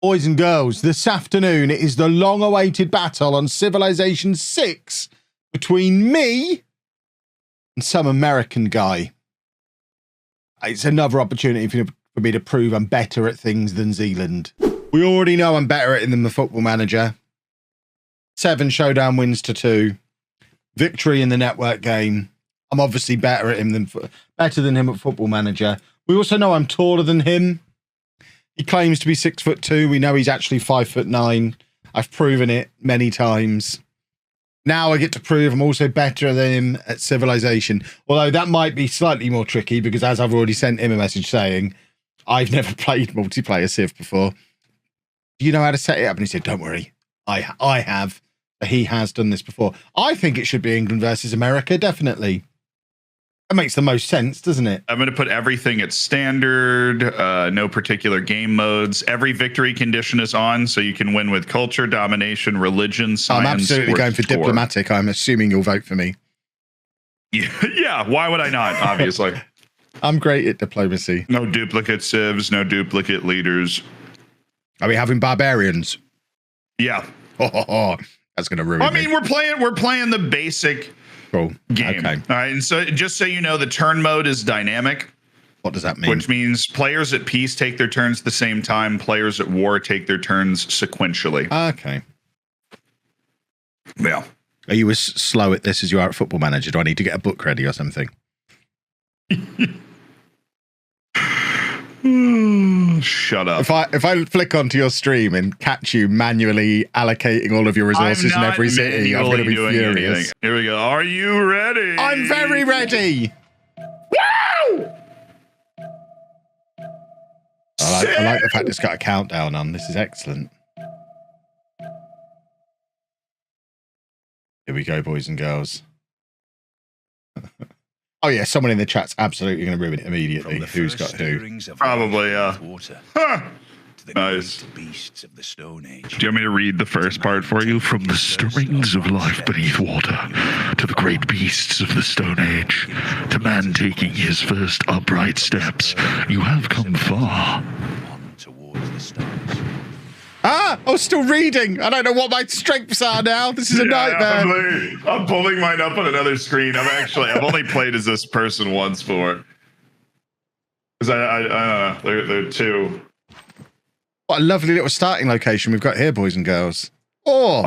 Boys and girls, this afternoon it is the long-awaited battle on Civilization 6 between me and some American guy. It's another opportunity for me to prove I'm better at things than Zealand. We already know I'm better at it than the Football Manager. 7 showdown wins to 2. Victory in the network game. I'm obviously better at him than him at Football Manager. We also know I'm taller than him. He claims to be 6'2". We know he's actually 5'9". I've proven it many times. Now I get to prove I'm also better than him at Civilization. Although that might be slightly more tricky because, as I've already sent him a message saying, I've never played multiplayer Civ before. Do you know how to set it up? And he said, don't worry, I have. He has done this before. I think it should be England versus America, definitely. That makes the most sense, doesn't it? I'm going to put everything at standard, no particular game modes. Every victory condition is on, so you can win with culture, domination, religion, science. I'm absolutely going for diplomatic. I'm assuming you'll vote for me. Yeah, why would I not, obviously? I'm great at diplomacy. No duplicate civs, no duplicate leaders. Are we having barbarians? Yeah. That's going to ruin me. We're playing the basic game. Okay. All right, and so just so you know, the turn mode is dynamic. What does that mean? Which means players at peace take their turns at the same time. Players at war take their turns sequentially. Okay. Yeah. Are you as slow at this as you are at Football Manager? Do I need to get a book ready or something? Shut up. If I flick onto your stream and catch you manually allocating all of your resources in every city, I'm going to be furious. Anything. Here we go. Are you ready? I'm very ready. Woo! I like the fact it's got a countdown on. This is excellent. Here we go, boys and girls. Oh yeah, someone in the chat's absolutely going to ruin it immediately. Who's got who? Probably, Huh. Nice. Beasts of the Stone Age. Do you want me to read the first part for you? From the stirrings of life beneath water to the great beasts of the Stone Age to man taking his first upright steps, you have come far. On towards the stars. I was still reading. I don't know what my strengths are now. This is a nightmare. I'm pulling mine up on another screen. I've only played as this person once before. Because I don't know. They're two. What a lovely little starting location we've got here, boys and girls. Oh,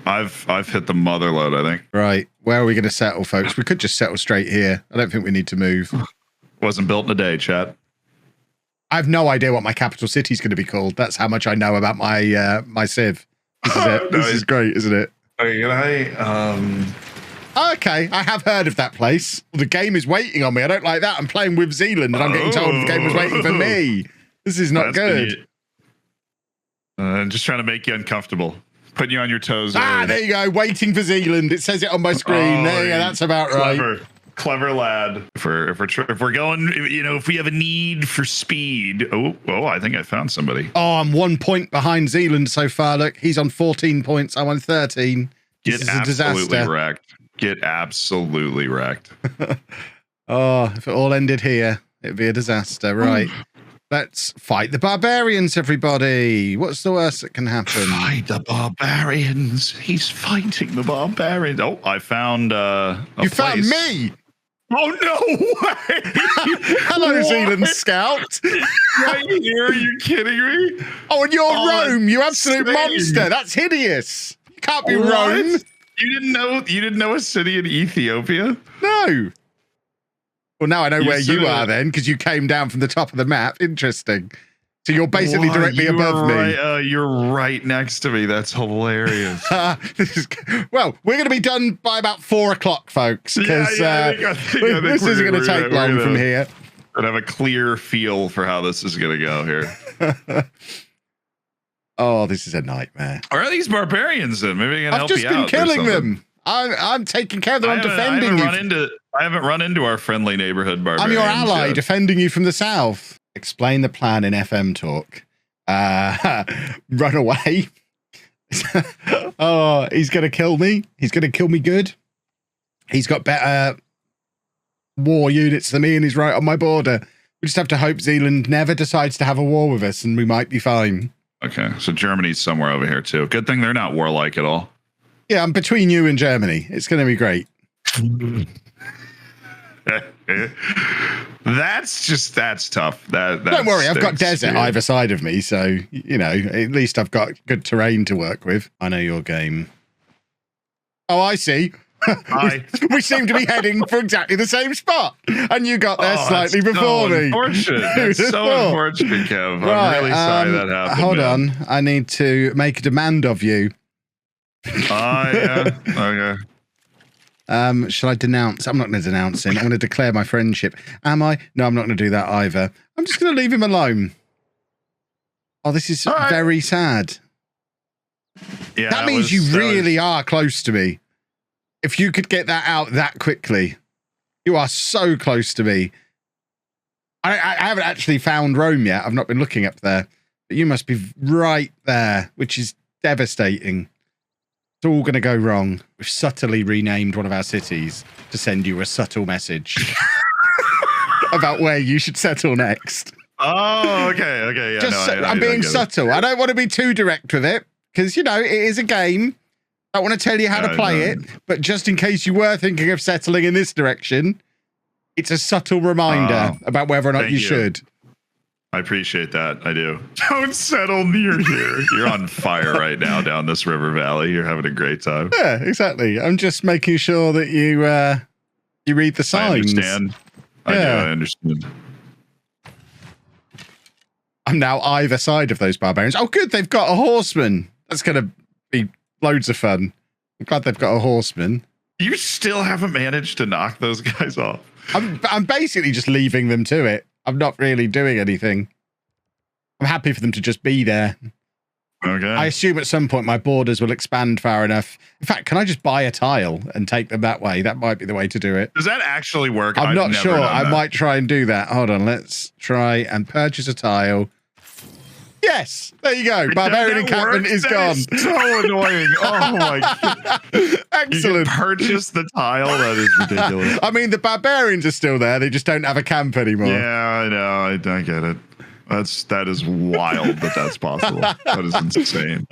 I've hit the mother load, I think. Right. Where are we going to settle, folks? We could just settle straight here. I don't think we need to move. Wasn't built in a day, chat. I have no idea what my capital city is going to be called. That's how much I know about my my Civ. This is it. This is great, isn't it? Okay, Okay, I have heard of that place. The game is waiting on me. I don't like that. I'm playing with Zealand, and I'm getting told the game was waiting for me. This is not good. Just trying to make you uncomfortable. Putting you on your toes. There you go. Waiting for Zealand. It says it on my screen. There you go. That's about right. Clever lad. If we're going, if we have a need for speed. Oh, I think I found somebody. Oh, I'm 1 point behind Zealand so far. Look, he's on 14 points. I'm on 13. This is a disaster. Wrecked. Get absolutely wrecked. Oh, if it all ended here, it'd be a disaster. Right. Let's fight the barbarians, everybody. What's the worst that can happen? Fight the barbarians. He's fighting the barbarians. Oh, I found You found me. Oh, no way! Hello, what? Zealand Scout. Right here? Are you kidding me? Oh, and you're Rome, you absolute monster. That's hideous. You can't be Rome. You didn't know a city in Ethiopia? No. Well, now I know where you are then, because you came down from the top of the map. Interesting. So you're basically directly above me. You're right next to me. That's hilarious. Well, we're going to be done by about 4 o'clock, folks, because this isn't going to take long from here. We're going to have a clear feel for how this is going to go here. Oh, this is a nightmare. Or are these barbarians then? Maybe I can help you out. I've just been killing them. I'm taking care of them. I'm defending you. I haven't run into our friendly neighborhood barbarians. I'm your ally, defending you from the south. Explain the plan in FM talk. Run away. Oh, he's going to kill me. He's going to kill me good. He's got better war units than me, and he's right on my border. We just have to hope Zealand never decides to have a war with us, and we might be fine. Okay, so Germany's somewhere over here too. Good thing they're not warlike at all. Yeah, I'm between you and Germany. It's going to be great. That's tough. That Don't worry, I've got stinks, desert yeah. either side of me, so you know, at least I've got good terrain to work with. I know your game. Oh, I see. We seem to be heading for exactly the same spot, and you got there slightly that's before so me. Unfortunate. That's so unfortunate, Kev. I'm really sorry that happened. Hold man. on, I need to make a demand of you. Oh yeah. Okay. Shall I denounce? I'm not going to denounce him. I'm going to declare my friendship. Am I? No, I'm not going to do that either. I'm just going to leave him alone. Oh, this is very sad. Yeah. That means you really are close to me. If you could get that out that quickly, you are so close to me. I haven't actually found Rome yet. I've not been looking up there, but you must be right there, which is devastating. It's all going to go wrong. We've subtly renamed one of our cities to send you a subtle message about where you should settle next. Oh, okay. Okay. Yeah. Just I'm being subtle. I don't want to be too direct with it because, you know, it is a game. I don't want to tell you how to play it, but just in case you were thinking of settling in this direction, it's a subtle reminder about whether or not you should. I appreciate that. I do. Don't settle near here. You're on fire right now down this river valley. You're having a great time. Yeah, exactly. I'm just making sure that you read the signs. I understand. I do. I understand. I'm now either side of those barbarians. Oh, good. They've got a horseman. That's going to be loads of fun. I'm glad they've got a horseman. You still haven't managed to knock those guys off. I'm basically just leaving them to it. I'm not really doing anything. I'm happy for them to just be there. Okay. I assume at some point my borders will expand far enough. In fact, can I just buy a tile and take them that way? That might be the way to do it. Does that actually work? I'm not sure. I might try and do that. Hold on. Let's try and purchase a tile. Yes, there you go. Barbarian encampment is gone. So annoying. Oh my god. Excellent. You purchase the tile. That is ridiculous. I mean, the barbarians are still there. They just don't have a camp anymore. Yeah, I know. I get it. That is wild that that's possible. That is insane.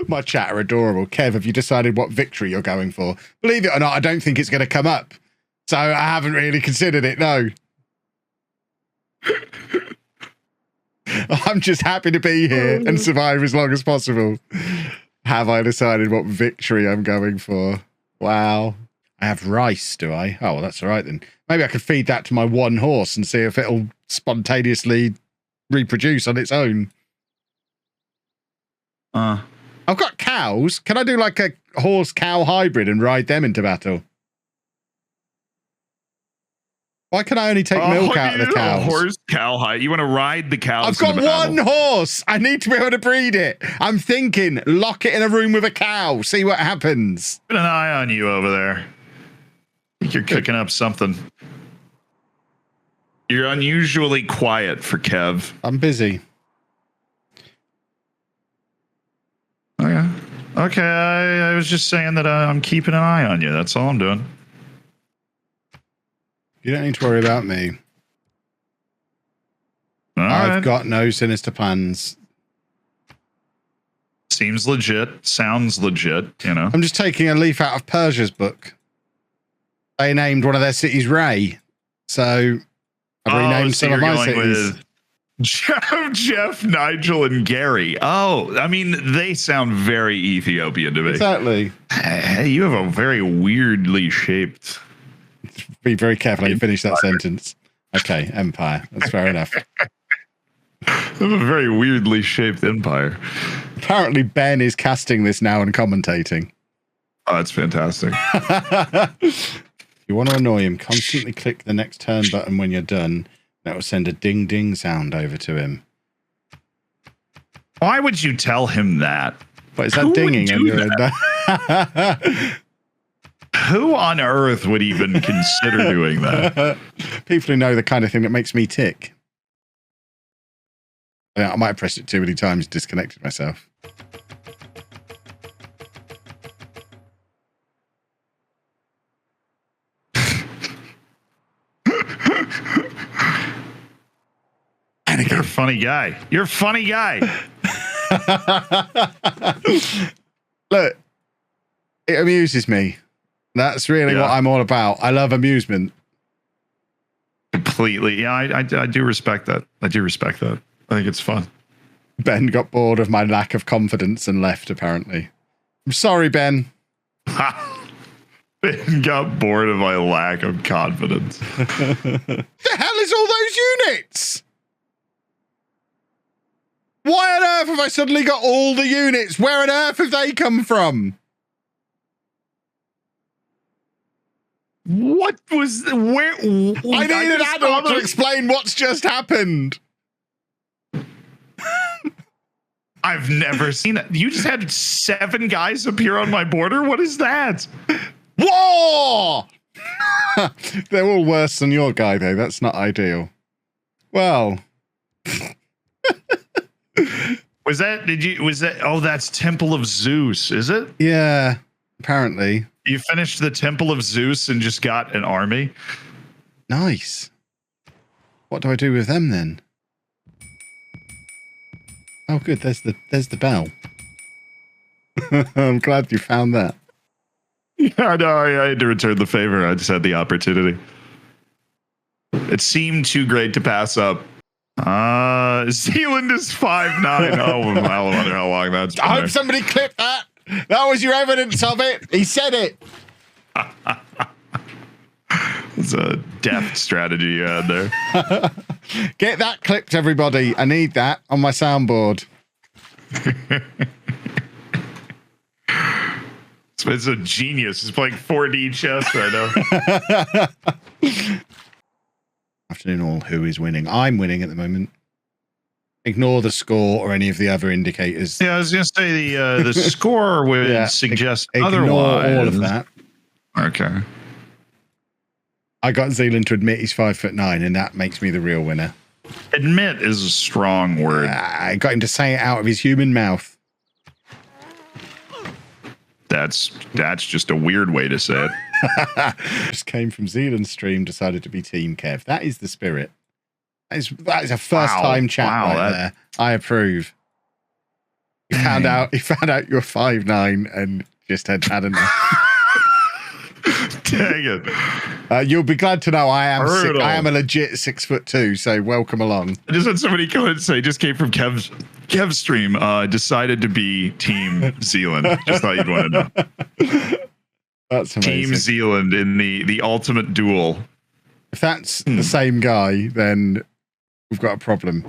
My chat are adorable. Kev, have you decided what victory you're going for? Believe it or not, I don't think it's going to come up. So I haven't really considered it, no. I'm just happy to be here and survive as long as possible. Have I decided what victory I'm going for? Wow. I have rice, do I? Oh, well, that's all right then. Maybe I could feed that to my one horse and see if it'll spontaneously reproduce on its own. I've got cows. Can I do like a horse-cow hybrid and ride them into battle? Why can I only take milk out of the cows? Horse cow hide. You want to ride the cows? I've got one horse. I need to be able to breed it. I'm thinking, lock it in a room with a cow. See what happens. Put an eye on you over there. I think you're cooking up something. You're unusually quiet for Kev. I'm busy. Okay. Okay. I was just saying that I'm keeping an eye on you. That's all I'm doing. You don't need to worry about me. I've got no sinister plans. Seems legit. Sounds legit, you know. I'm just taking a leaf out of Persia's book. They named one of their cities Ray. So I've renamed some of my cities. With Jeff, Nigel, and Gary. Oh, I mean, they sound very Ethiopian to me. Exactly. Hey, you have a very weirdly shaped... Be very careful how you finish that sentence. Okay, empire. That's fair enough. I have a very weirdly shaped empire. Apparently, Ben is casting this now and commentating. Oh, that's fantastic. If you want to annoy him, constantly click the next turn button when you're done. That will send a ding ding sound over to him. Why would you tell him that? But is that dinging? Who on earth would even consider doing that? People who know the kind of thing that makes me tick. I might have pressed it too many times and disconnected myself. You're a funny guy. You're a funny guy. Look, it amuses me. That's really what I'm all about. I love amusement. Completely. Yeah, I do respect that. I do respect that. I think it's fun. Ben got bored of my lack of confidence and left, apparently. I'm sorry, Ben. Ben got bored of my lack of confidence. The hell is all those units? Why on earth have I suddenly got all the units? Where on earth have they come from? What was where? I need an adult to explain what's just happened. I've never seen that. You just had 7 guys appear on my border? What is that? War! They're all worse than your guy, though. That's not ideal. Well. Was that, oh, that's Temple of Zeus, is it? Yeah, apparently. You finished the Temple of Zeus and just got an army? Nice. What do I do with them then? Oh, good. There's the bell. I'm glad you found that. Yeah, no, I had to return the favor. I just had the opportunity. It seemed too great to pass up. Zealand is 5'9". Oh, I wonder how long that's been. I hope somebody clipped that. That was your evidence of it. He said it. It's a deft strategy you had there. Get that clipped, everybody. I need that on my soundboard. It's a genius. He's playing 4D chess right now. Afternoon all, who is winning? I'm winning at the moment. Ignore the score or any of the other indicators. Yeah, I was going to say the score would suggest ignore otherwise. All of that. Okay. I got Zealand to admit he's 5'9", and that makes me the real winner. Admit is a strong word. I got him to say it out of his human mouth. That's just a weird way to say it. Just came from Zealand's stream, decided to be Team Kev. That is the spirit. That is a first time chat there. I approve. He found out you're 5'9" and just had enough. Dang it. You'll be glad to know I am a legit 6'2", so welcome along. I just had somebody come and say, just came from Kev's stream, decided to be Team Zealand. Just thought you'd want to know. That's amazing. Team Zealand in the ultimate duel. If that's the same guy, then we've got a problem.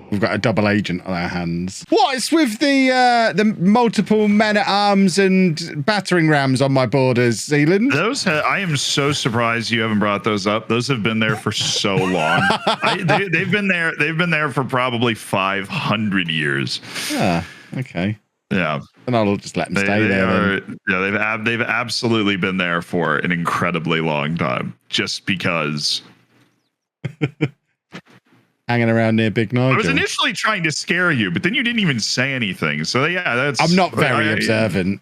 We've got a double agent on our hands. What's with the multiple men-at-arms and battering rams on my borders, Zealand? I am so surprised you haven't brought those up. Those have been there for so long. They've been there. They've been there for probably 500 years. Yeah. Okay. Yeah. And I'll just let them stay there. Yeah, they've absolutely been there for an incredibly long time. Just because. Hanging around near Big Nigel. I was initially trying to scare you, but then you didn't even say anything. So yeah, that's. I'm not very observant.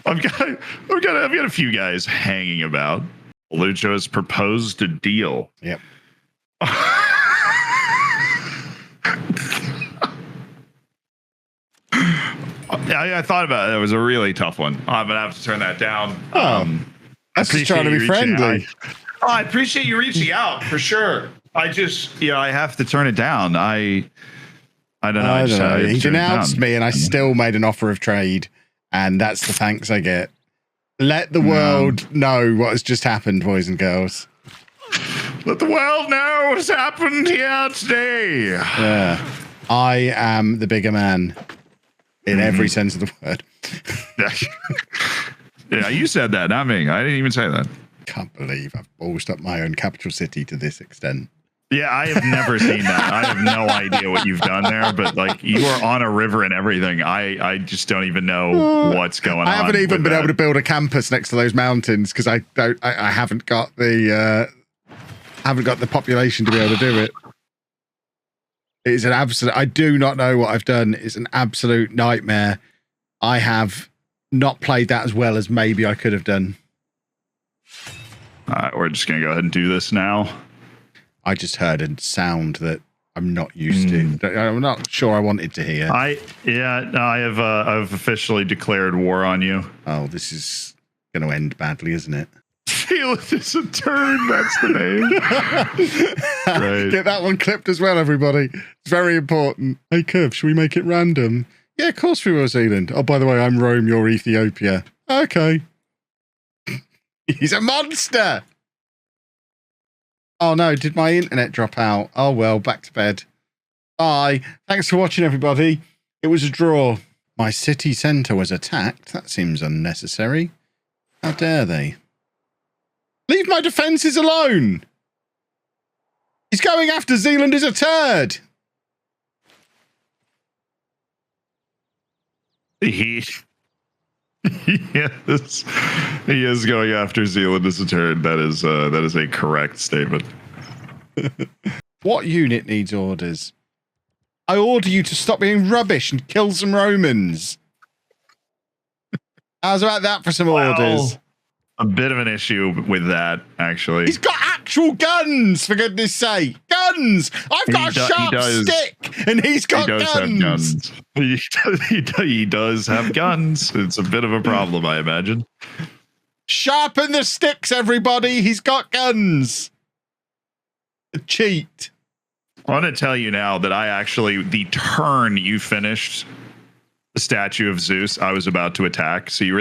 I've got a few guys hanging about. LOLLUJO has proposed a deal. Yep. I thought about it. It was a really tough one. I'm gonna have to turn that down. That's just trying to be friendly. I appreciate you reaching out for sure. I just, I have to turn it down. I don't know. He denounced me, and I still made an offer of trade, and that's the thanks I get. Let the world know what has just happened, boys and girls. Let the world know what's happened here today. Yeah, I am the bigger man in every sense of the word. Yeah, you said that, not me. I didn't even say that. Can't believe I've ballsed up my own capital city to this extent. Yeah, I have never seen that. I have no idea what you've done there, but like you are on a river and everything. I just don't even know what's going on. I haven't even been able to build a campus next to those mountains because I haven't got the population to be able to do it. It is an absolute. I do not know what I've done. It's an absolute nightmare. I have not played that as well as maybe I could have done. We're just gonna go ahead and do this now. I just heard a sound that I'm not used to. I'm not sure I wanted to hear. I've officially declared war on you. Oh, this is going to end badly, isn't it? Zealand is a turn. That's the name. Right. Get that one clipped as well, everybody. It's very important. Hey, Curve, should we make it random? Yeah, of course we will, Zealand. Oh, by the way, I'm Rome, you're Ethiopia. Okay. He's a monster. Oh, no. Did my internet drop out? Oh, well, back to bed. Bye. Thanks for watching, everybody. It was a draw. My city centre was attacked. That seems unnecessary. How dare they? Leave my defences alone. He's going after Zealand is a turd. He is going after Zealand as a turn. That is a correct statement. What unit needs orders? I order you to stop being rubbish and kill some Romans. How's about that for some orders? A bit of an issue with that, actually. He's got actual guns, for goodness sake. Guns! I've got a sharp stick, and he's got guns. He does have guns. It's a bit of a problem, I imagine. Sharpen the sticks, everybody. He's got guns. A cheat. I want to tell you now that the turn you finished the statue of Zeus, I was about to attack. So you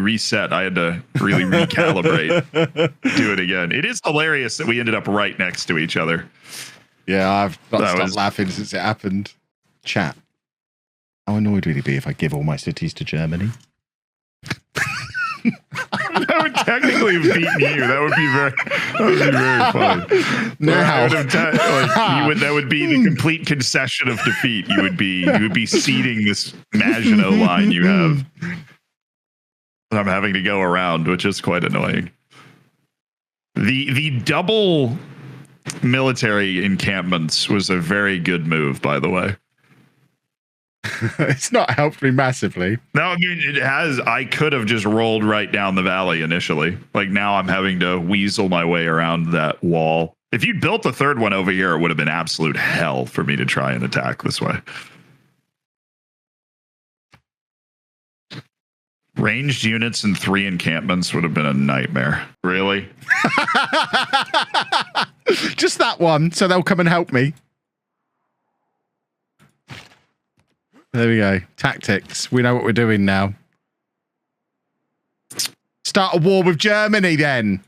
reset. I had to really recalibrate, do it again. It is hilarious that we ended up right next to each other. Yeah, I've not stopped laughing since it happened. Chat. How annoyed would he be if I give all my cities to Germany? That would technically have beaten you. That would be very funny. Now, that would be the complete concession of defeat. You would be ceding this Maginot line you have. I'm having to go around, which is quite annoying. The double military encampments was a very good move, by the way. It's not helped me massively. No, I mean, it has. I could have just rolled right down the valley initially. Like, now I'm having to weasel my way around that wall. If you'd built the third one over here, it would have been absolute hell for me to try and attack this way. Ranged units and 3 encampments would have been a nightmare. Really? Just that one, so they'll come and help me. There we go. Tactics. We know what we're doing now. Start a war with Germany, then.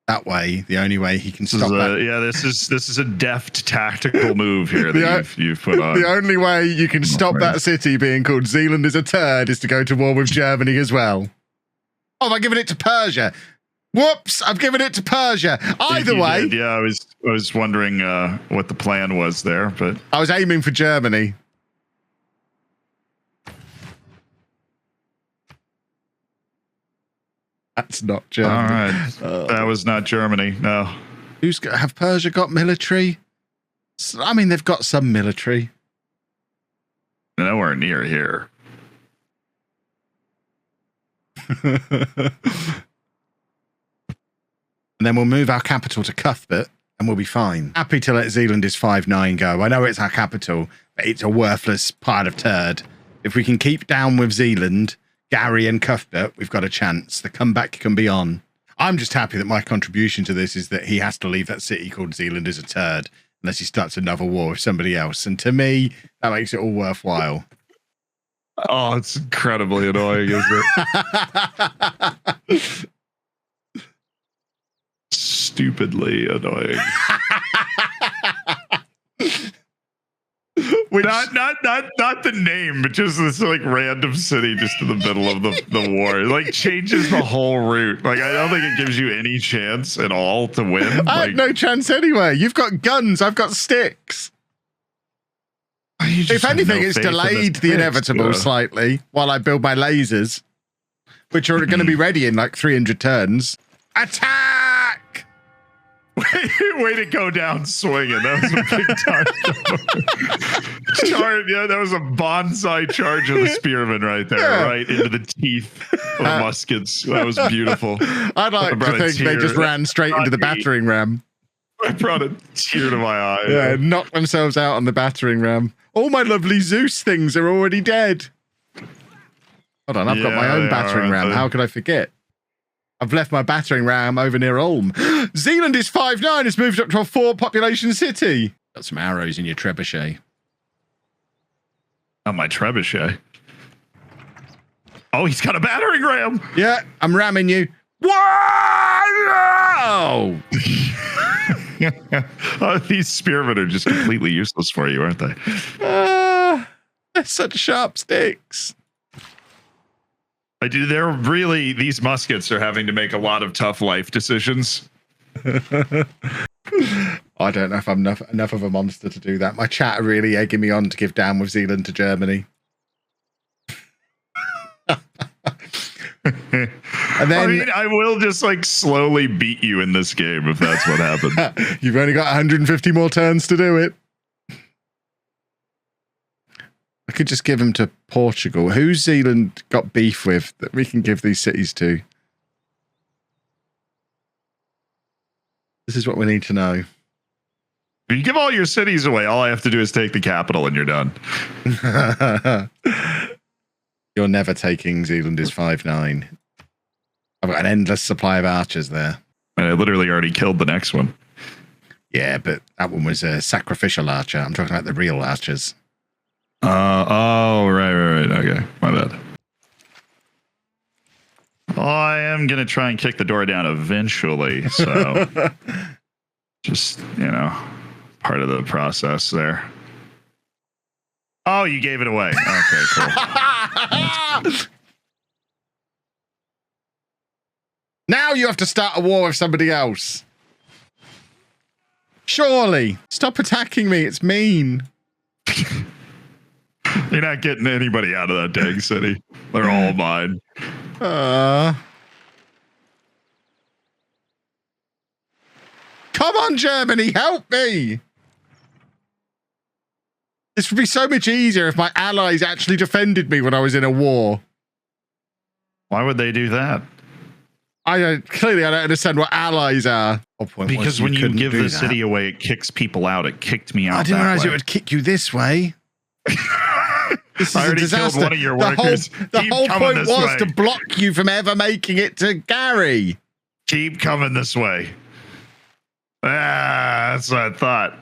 That way, the only way he can stop that. Yeah, this is a deft tactical move here that you've put on. The only way you can stop that city being called Zealand is a turd is to go to war with Germany as well. Oh, have I given it to Persia? Whoops, I've given it to Persia. Either way. Yeah, I was wondering what the plan was there, but I was aiming for Germany. That's not Germany. All right. That was not Germany, no. Have Persia got military? I mean, they've got some military. Nowhere near here. And then we'll move our capital to Cuthbert and we'll be fine. Happy to let Zealand is 5-9 go. I know it's our capital, but it's a worthless pile of turd. If we can keep down with Zealand, Gary and Cuthbert, we've got a chance. The comeback can be on. I'm just happy that my contribution to this is that he has to leave that city called Zealand as a turd unless he starts another war with somebody else. And to me, that makes it all worthwhile. Oh, it's incredibly annoying, isn't it? Stupidly annoying. Not the name, but just this like random city just in the middle of the war. It, like, changes the whole route. Like, I don't think it gives you any chance at all to win. I have no chance anyway. You've got guns. I've got sticks. If anything, it's delayed the inevitable slightly while I build my lasers, which are going to be ready in like 300 turns. Attack! Way to go down swinging. That was a big time. charge. Yeah, that was a bonsai charge of the spearmen right there, right into the teeth of the muskets. That was beautiful. I'd like to think they just ran straight into the battering ram. I brought a tear to my eye. Yeah, knocked themselves out on the battering ram. All my lovely Zeus things are already dead. Hold on, I've got my own battering ram. How could I forget? I've left my battering ram over near Ulm. Zealand is 5-9. It's moved up to a 4 population city. Got some arrows in your trebuchet. Not my trebuchet. Oh, he's got a battering ram. Yeah, I'm ramming you. Whoa! Oh, these spearmen are just completely useless for you, aren't they? They're such sharp sticks. They're really, these muskets are having to make a lot of tough life decisions. I don't know if I'm enough of a monster to do that. My chat are really egging me on to give down with Zealand to Germany. And then, I mean, I will just like slowly beat you in this game if that's what happens. You've only got 150 more turns to do it. I could just give them to Portugal. Who's Zealand got beef with that we can give these cities to? This is what we need to know. If you give all your cities away, all I have to do is take the capital and you're done. You're never taking Zealand is 5-9. I've got an endless supply of archers there. And I literally already killed the next one. Yeah, but that one was a sacrificial archer. I'm talking about the real archers. Oh, right. Okay, my bad. I am going to try and kick the door down eventually, so just, part of the process there. Oh, you gave it away. Okay, cool. Now you have to start a war with somebody else. Surely. Stop attacking me. It's mean. You're not getting anybody out of that dang city. They're all mine. Come on, Germany, help me! This would be so much easier if my allies actually defended me when I was in a war. Why would they do that? I don't understand what allies are. Because when you give the city away, it kicks people out. It kicked me out. I didn't realize it would kick you this way. This is I already a disaster. killed one of your workers. The whole point was to block you from ever making it to Gary. Keep coming this way. That's what I thought.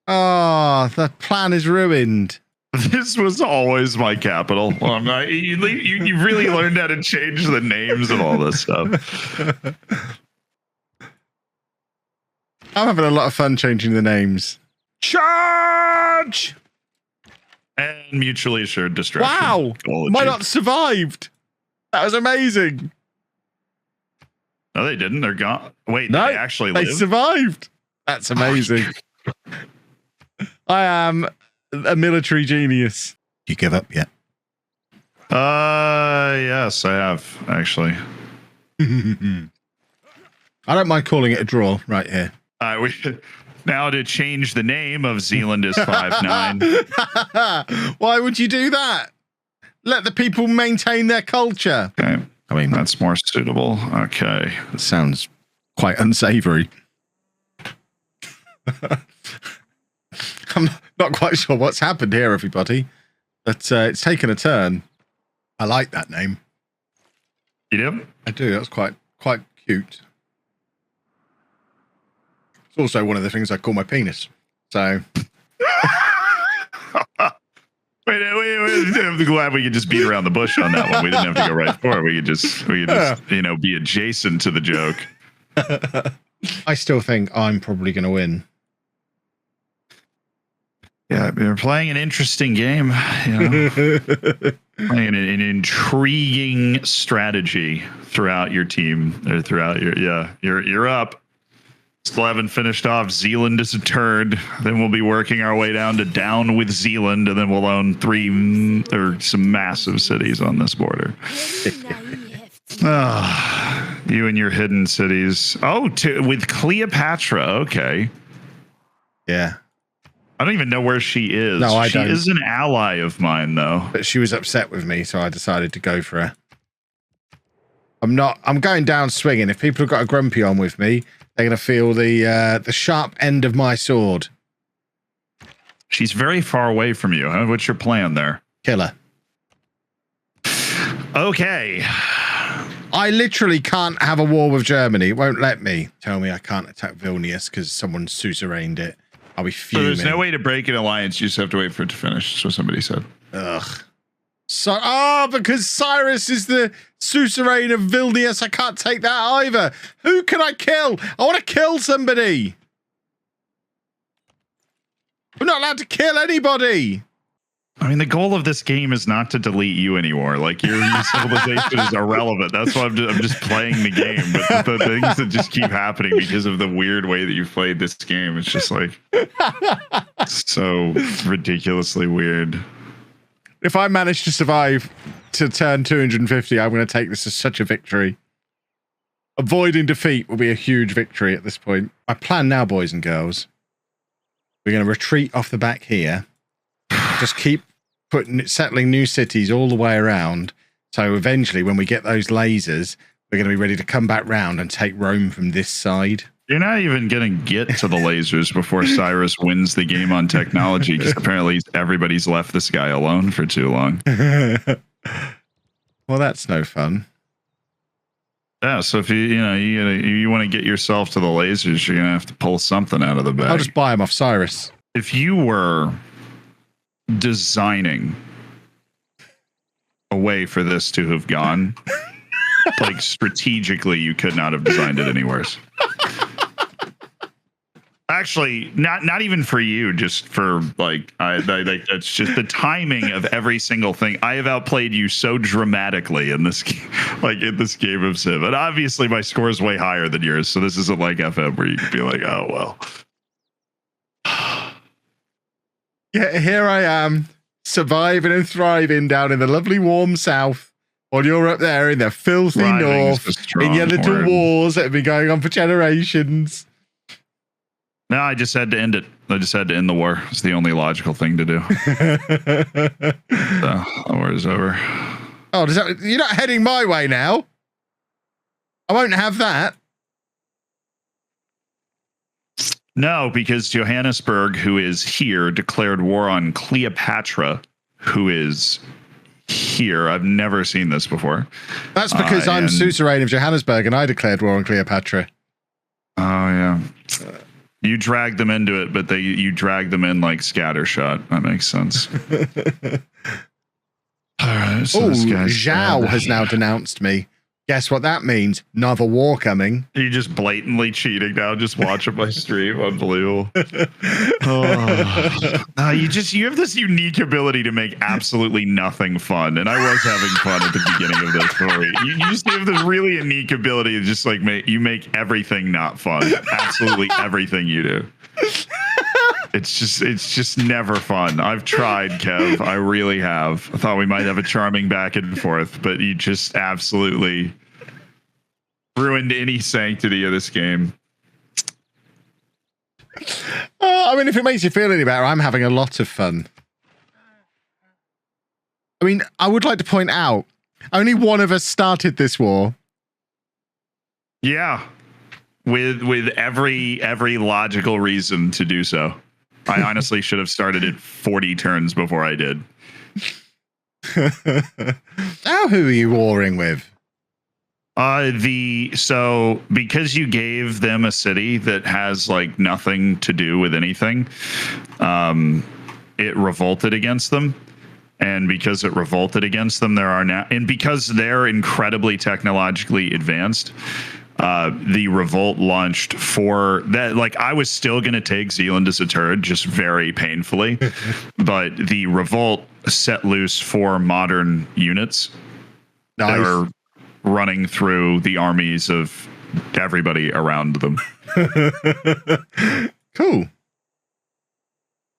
Oh, the plan is ruined. This was always my capital. Well, I'm not, you really learned how to change the names of all this stuff. I'm having a lot of fun changing the names. Charge! And mutually assured destruction. Wow! My not survived. That was amazing. No, they didn't. They're gone. Wait, no, they actually they lived? survived. That's amazing. I am a military genius. You give up yet? Yes, I have, actually. I don't mind calling it a draw right here. Now to change the name of Zealand is 5-9. Why would you do that? Let the people maintain their culture. Okay. I mean, that's more suitable. Okay. That sounds quite unsavory. I'm not quite sure what's happened here, everybody. But it's taken a turn. I like that name. You do? I do. That's quite cute. It's also one of the things I call my penis. So. Wait, I'm glad we could just beat around the bush on that one. We didn't have to go right for it. We could just be adjacent to the joke. I still think I'm probably going to win. Yeah, we're playing an interesting game. Playing an intriguing strategy throughout your team, or throughout you're up. Still haven't finished off. Zealand is a turn. Then we'll be working our way down with Zealand, and then we'll own 3 or some massive cities on this border. You and your hidden cities. Oh, with Cleopatra. Okay. Yeah. I don't even know where she is. No, I don't. She is an ally of mine, though. But she was upset with me, so I decided to go for her. I'm going down swinging. If people have got a grumpy on with me, they're going to feel the sharp end of my sword. She's very far away from you. Huh? What's your plan there? Kill her. Okay. I literally can't have a war with Germany. It won't let me. Tell me I can't attack Vilnius because someone suzerained it. I'll be fuming. So there's no way to break an alliance. You just have to wait for it to finish. That's what somebody said. Ugh. So, because Cyrus is the suzerain of Vilnius, I can't take that either. Who can I kill? I want to kill somebody. I'm not allowed to kill anybody. I mean, the goal of this game is not to delete you anymore. Like, your civilization is irrelevant. That's why I'm just playing the game. But the things that just keep happening because of the weird way that you played this game, it's just like so ridiculously weird. If I manage to survive to turn 250, I'm going to take this as such a victory. Avoiding defeat will be a huge victory at this point. My plan now, boys and girls, we're going to retreat off the back here. Just keep settling new cities all the way around. So eventually, when we get those lasers, we're going to be ready to come back round and take Rome from this side. You're not even going to get to the lasers before Cyrus wins the game on technology, because apparently everybody's left this guy alone for too long. Well, that's no fun. Yeah, so if you want to get yourself to the lasers, you're going to have to pull something out of the bag. I'll just buy them off Cyrus. If you were designing a way for this to have gone, like strategically, you could not have designed it any worse. Actually, not even for you, just for like that's just the timing of every single thing. I have outplayed you so dramatically in this game of Civ, and obviously my score is way higher than yours. So this isn't like FM where you could be like, oh well. Yeah, here I am, surviving and thriving down in the lovely warm south, while you're up there in the filthy north, in your little wars that have been going on for generations. No, I just had to end it. I just had to end the war. It's the only logical thing to do. The war is over. Oh, you're not heading my way now. I won't have that. No, because Johannesburg, who is here, declared war on Cleopatra, who is here. I've never seen this before. That's because I'm suzerain of Johannesburg and I declared war on Cleopatra. Oh, yeah. You dragged them into it, but you dragged them in like scattershot. That makes sense. All right. So Zhao has now denounced me. Guess what that means? Another war coming. You just blatantly cheating now. Just watching my stream. Unbelievable. Oh. You have this unique ability to make absolutely nothing fun. And I was having fun at the beginning of this story. You just have this really unique ability to just like make everything not fun. Absolutely everything you do. It's just never fun. I've tried, Kev. I really have. I thought we might have a charming back and forth, but you just absolutely ruined any sanctity of this game. I mean, if it makes you feel any better, I'm having a lot of fun. I mean, I would like to point out, only one of us started this war. Yeah. With every logical reason to do so. I honestly should have started it 40 turns before I did. Now, who are you warring with? So because you gave them a city that has like nothing to do with anything, it revolted against them. And because it revolted against them, and because they're incredibly technologically advanced, the revolt launched for that. Like, I was still going to take Zealand as a turd, just very painfully, but the revolt set loose 4 modern units that are running through the armies of everybody around them. Cool.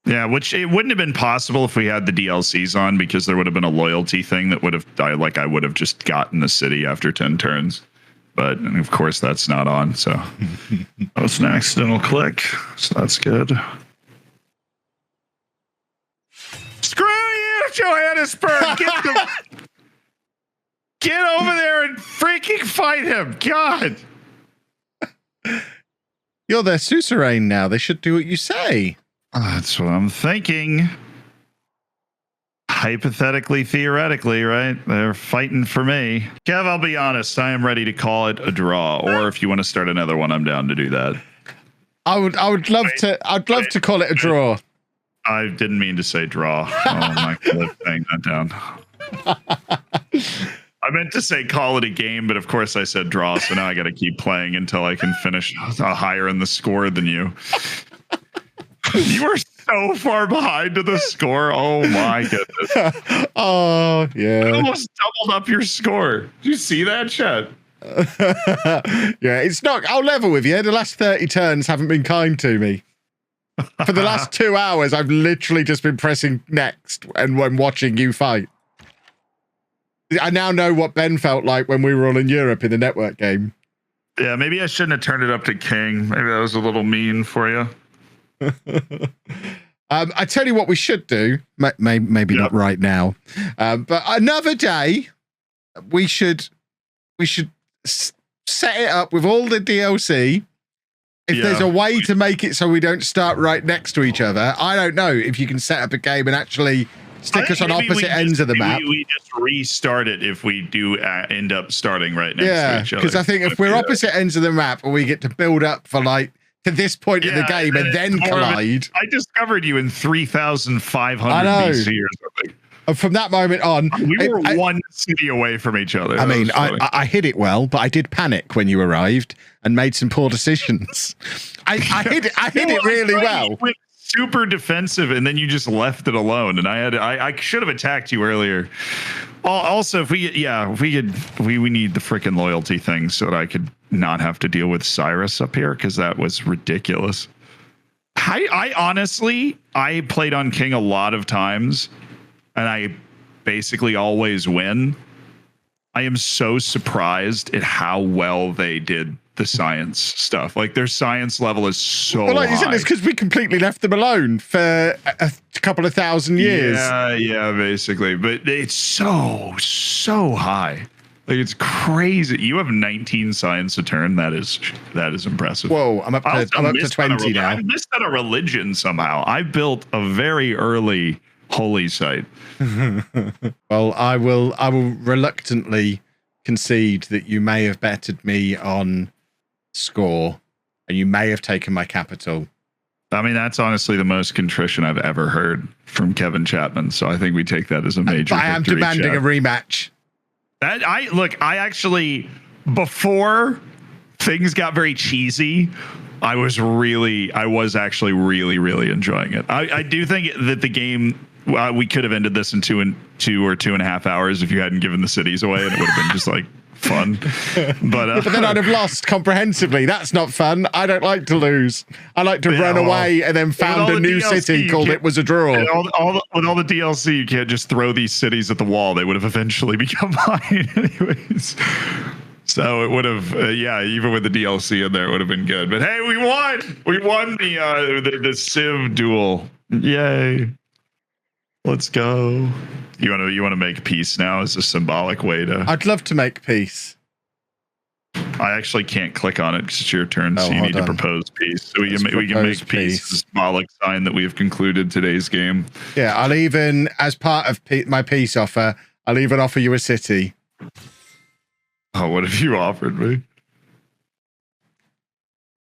Yeah, which it wouldn't have been possible if we had the DLCs on, because there would have been a loyalty thing that would have died. Like, I would have just gotten the city after 10 turns. But of course that's not on, so that was an accidental click. So that's good. Johannesburg. Get over there and freaking fight him. God. You're their suzerain now. They should do what you say. That's what I'm thinking. Hypothetically, theoretically, right? They're fighting for me. Kev, I'll be honest. I am ready to call it a draw. Or if you want to start another one, I'm down to do that. I'd love to call it a draw. I didn't mean to say draw. Oh my God, saying that down. I meant to say call it a game, but of course I said draw, so now I got to keep playing until I can finish higher in the score than you. You are so far behind to the score. Oh my goodness. Oh, yeah. I almost doubled up your score. Did you see that, Chet? Yeah, it's not. I'll level with you. The last 30 turns haven't been kind to me. For the last 2 hours, I've literally just been pressing next and when watching you fight. I now know what Ben felt like when we were all in Europe in the network game. Yeah, maybe I shouldn't have turned it up to King. Maybe that was a little mean for you. I tell you what we should do. Maybe not right now, but another day. We should set it up with all the DLC. If there's a way to make it so we don't start right next to each other, I don't know if you can set up a game and actually stick us on opposite ends of the map. We just restart it if we do end up starting right next to each other. Because I think if we're opposite ends of the map and we get to build up for like to this point in the game and then collide. I discovered you in 3,500 BC or something. And from that moment on, we were one city away from each other. I mean, I hid it well, but I did panic when you arrived and made some poor decisions. I hid it really well. You went super defensive, and then you just left it alone. And I should have attacked you earlier. Also, if we need the freaking loyalty thing so that I could not have to deal with Cyrus up here, because that was ridiculous. I honestly played on King a lot of times, and I basically always win. I am so surprised at how well they did the science stuff. Like, their science level is so high. You said, it's because we completely left them alone for a couple of thousand years. Yeah, basically. But it's so high. Like, it's crazy. You have 19 science a turn. That is impressive. Whoa, I'm up to 20 now. I missed out a religion somehow. I built a very early holy site. Well, I will reluctantly concede that you may have bettered me on score and you may have taken my capital. I mean, that's honestly the most contrition I've ever heard from Kevin Chapman. So I think we take that as a major victory. I am demanding a rematch. I actually, before things got very cheesy, I was actually really enjoying it. I do think that the game, we could have ended this in 2 or 2.5 hours if you hadn't given the cities away, and it would have been just like fun. But then I'd have lost comprehensively. That's not fun. I don't like to lose. I like to run away and then found a new city called It Was a Draw. With all the DLC, you can't just throw these cities at the wall. They would have eventually become mine anyways. So it would have, even with the DLC in there, it would have been good. But hey, we won! We won the Civ duel. Yay! Let's go. You want to make peace now as a symbolic way to... I'd love to make peace. I actually can't click on it because it's your turn, so you need to propose peace. So we can make peace as a symbolic sign that we have concluded today's game. Yeah, I'll even, as part of my peace offer, I'll even offer you a city. Oh, what have you offered me?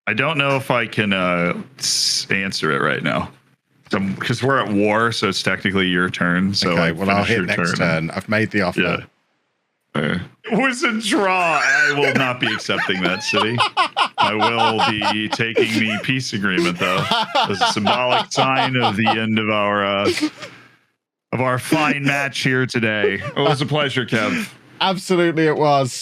I don't know if I can answer it right now. Because we're at war, so it's technically your turn. So okay, well, I'll hit next turn. I've made the offer. Yeah. It was a draw. I will not be accepting that city. I will be taking the peace agreement, though, as a symbolic sign of the end of our fine match here today. It was a pleasure, Kev. Absolutely, it was.